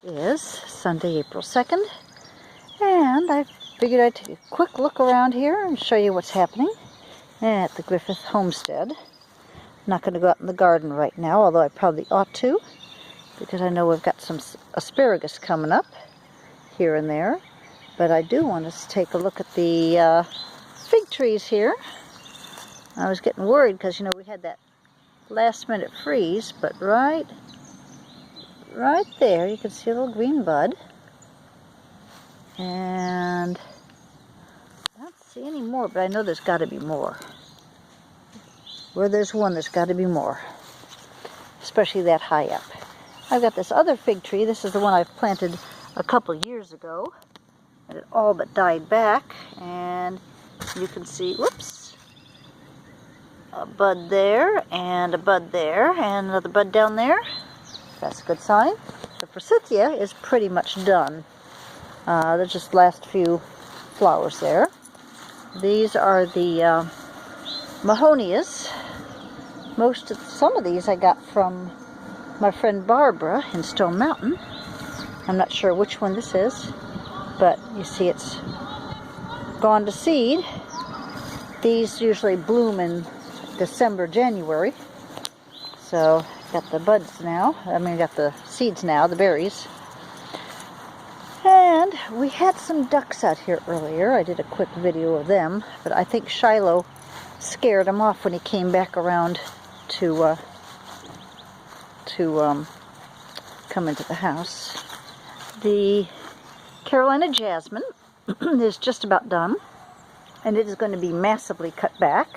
Is Sunday, April 2nd, and I figured I'd take a quick look around here and show you what's happening at the Griffith Homestead. I'm not going to go out in the garden right now, although I probably ought to, because I know we've got some asparagus coming up here and there. But I do want us to take a look at the fig trees here. I was getting worried because, we had that last minute freeze, but right there you can see a little green bud, and I don't see any more, but I know there's got to be more. Where there's one, there's got to be more, especially that high up. I've got this other fig tree. This is the one I've planted a couple years ago, and it all but died back, and you can see, whoops, a bud there, and a bud there, and another bud down there. That's a good sign. The forsythia is pretty much done. There's just last few flowers there. These are the mahonias. Some of these I got from my friend Barbara in Stone Mountain. I'm not sure which one this is, but you see it's gone to seed. These usually bloom in December, January. So got the buds now, got the seeds now, the berries. And we had some ducks out here earlier. I did a quick video of them, but I think Shiloh scared them off when he came back around to come into the house. The Carolina jasmine is just about done, and it is going to be massively cut back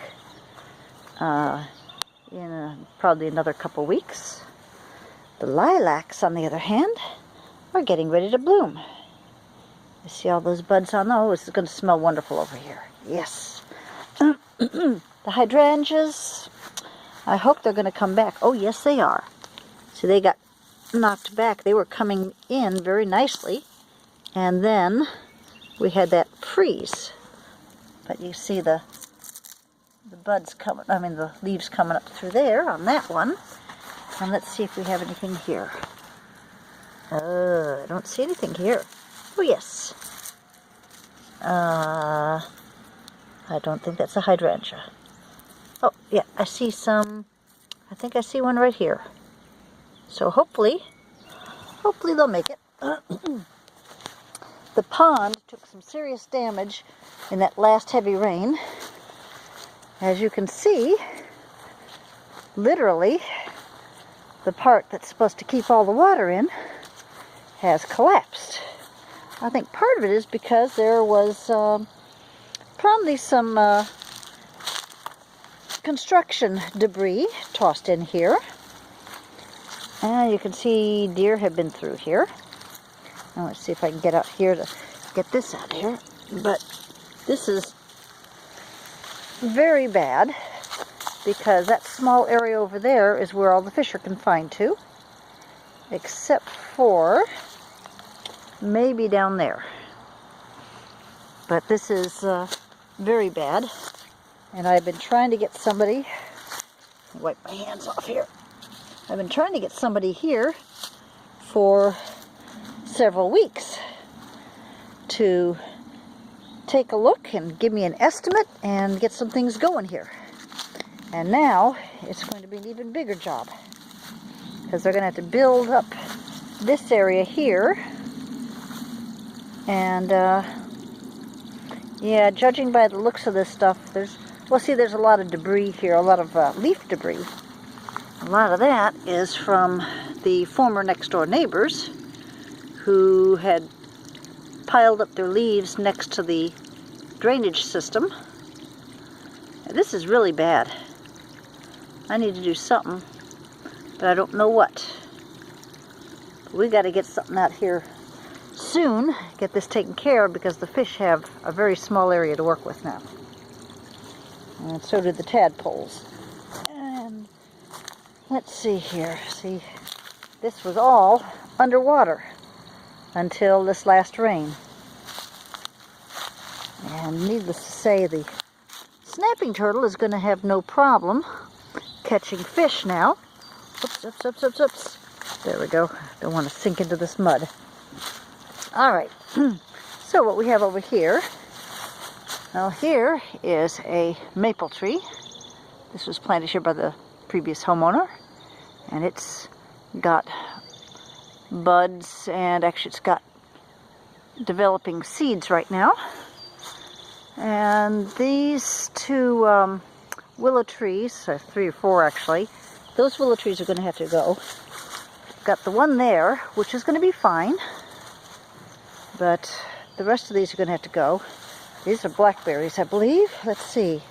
in probably another couple weeks. The lilacs, on the other hand, are getting ready to bloom. You see all those buds on those? It's going to smell wonderful over here. Yes. The hydrangeas, I hope they're going to come back. Oh, yes, they are. See, they got knocked back. They were coming in very nicely, and then we had that freeze. But you see the buds coming, the leaves coming up through there on that one. And let's see if we have anything here. I don't see anything here. Oh, yes. I don't think that's a hydrangea. Oh, yeah, I see some. I think I see one right here. So hopefully they'll make it. The pond took some serious damage in that last heavy rain. As you can see, literally, the part that's supposed to keep all the water in has collapsed. I think part of it is because there was probably some construction debris tossed in here. And you can see deer have been through here. Now let's see if I can get out here to get this out here. But this is very bad, because that small area over there is where all the fish are confined to, except for maybe down there. But this is very bad, and I've been trying to get somebody, wipe my hands off here. I've been trying to get somebody here for several weeks to take a look and give me an estimate and get some things going here. And now it's going to be an even bigger job, because they're going to have to build up this area here. And yeah, judging by the looks of this stuff, there's a lot of debris here, a lot of leaf debris. A lot of that is from the former next door neighbors who had piled up their leaves next to the drainage system. This is really bad. I need to do something, but I don't know what. We got to get something out here soon, get this taken care of, because the fish have a very small area to work with now. And so did the tadpoles. And let's see here. See, this was all underwater until this last rain. And needless to say, the snapping turtle is going to have no problem catching fish now. Oops, oops, oops, oops, oops. There we go. Don't want to sink into this mud. All right. So what we have over here, well, here is a maple tree. This was planted here by the previous homeowner, and it's got buds, and actually it's got developing seeds right now. And these two willow trees, or 3 or 4 actually, those willow trees are going to have to go. Got the one there, which is going to be fine, but the rest of these are going to have to go. These are blackberries, I believe. Let's see.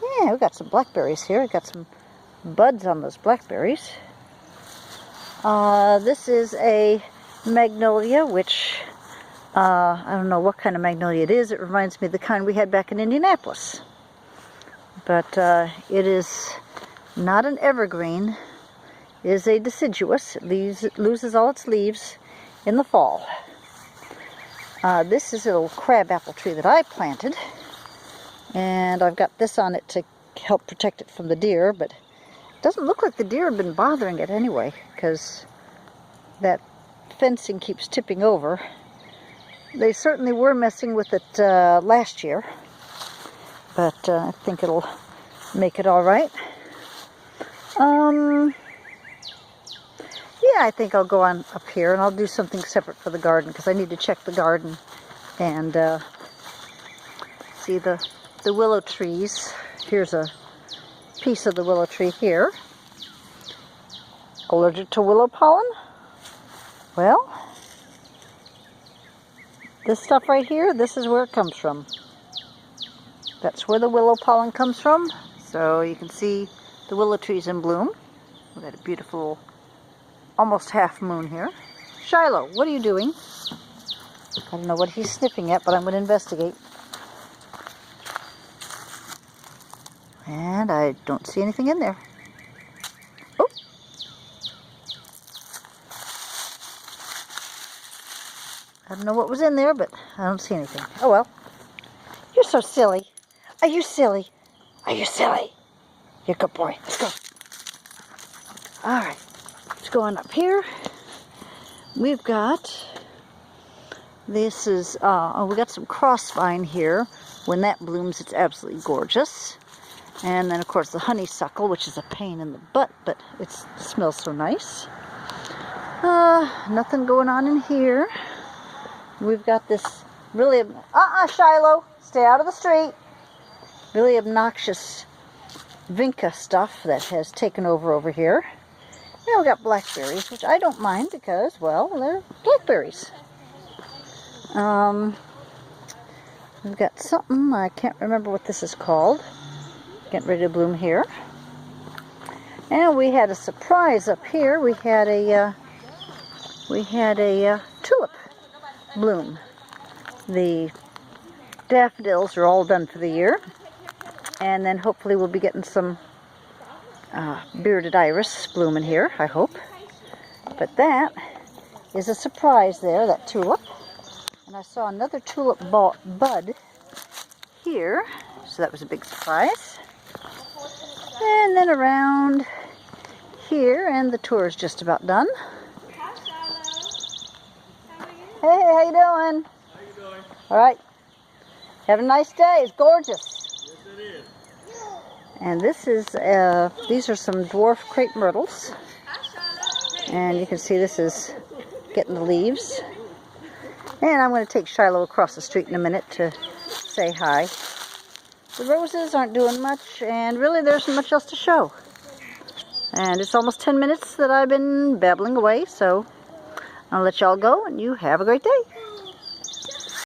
Yeah, we've got some blackberries here. We've got some buds on those blackberries. This is a magnolia, which I don't know what kind of magnolia it is. It reminds me of the kind we had back in Indianapolis. But it is not an evergreen. It is a deciduous. It loses all its leaves in the fall. This is a little crabapple tree that I planted, and I've got this on it to help protect it from the deer, but it doesn't look like the deer have been bothering it anyway, because that fencing keeps tipping over. They certainly were messing with it last year, but I think it'll make it all right. Yeah, I think I'll go on up here and I'll do something separate for the garden, because I need to check the garden and see the willow trees. Here's a piece of the willow tree here. Allergic to willow pollen? Well, this stuff right here, this is where it comes from. That's where the willow pollen comes from. So you can see the willow trees in bloom. We've got a beautiful almost half moon here. Shiloh, what are you doing? I don't know what he's sniffing at, but I'm going to investigate. And I don't see anything in there. Oh! I don't know what was in there, but I don't see anything. Oh well. You're so silly. Are you silly? Are you silly? You're a good boy. Let's go. All right. Let's go on up here. We've got, this is, we got some crossvine here. When that blooms, it's absolutely gorgeous. And then, of course, the honeysuckle, which is a pain in the butt, but it smells so nice. Nothing going on in here. We've got this really, Shiloh, stay out of the street. Really obnoxious vinca stuff that has taken over here. And we got blackberries, which I don't mind because, well, they're blackberries. We've got something, I can't remember what this is called. Getting ready to bloom here. And we had a surprise up here. We had a tulip bloom. The daffodils are all done for the year. And then hopefully we'll be getting some bearded iris blooming here, I hope. But that is a surprise there, that tulip. And I saw another tulip bud here, so that was a big surprise. And then around here, and the tour is just about done. Hey, how you doing? How you doing? All right. Have a nice day. It's gorgeous. Yes, it is. And this is, these are some dwarf crepe myrtles. And you can see this is getting the leaves. And I'm going to take Shiloh across the street in a minute to say hi. The roses aren't doing much, and really there isn't much else to show. And it's almost 10 minutes that I've been babbling away, so I'll let y'all go, and you have a great day.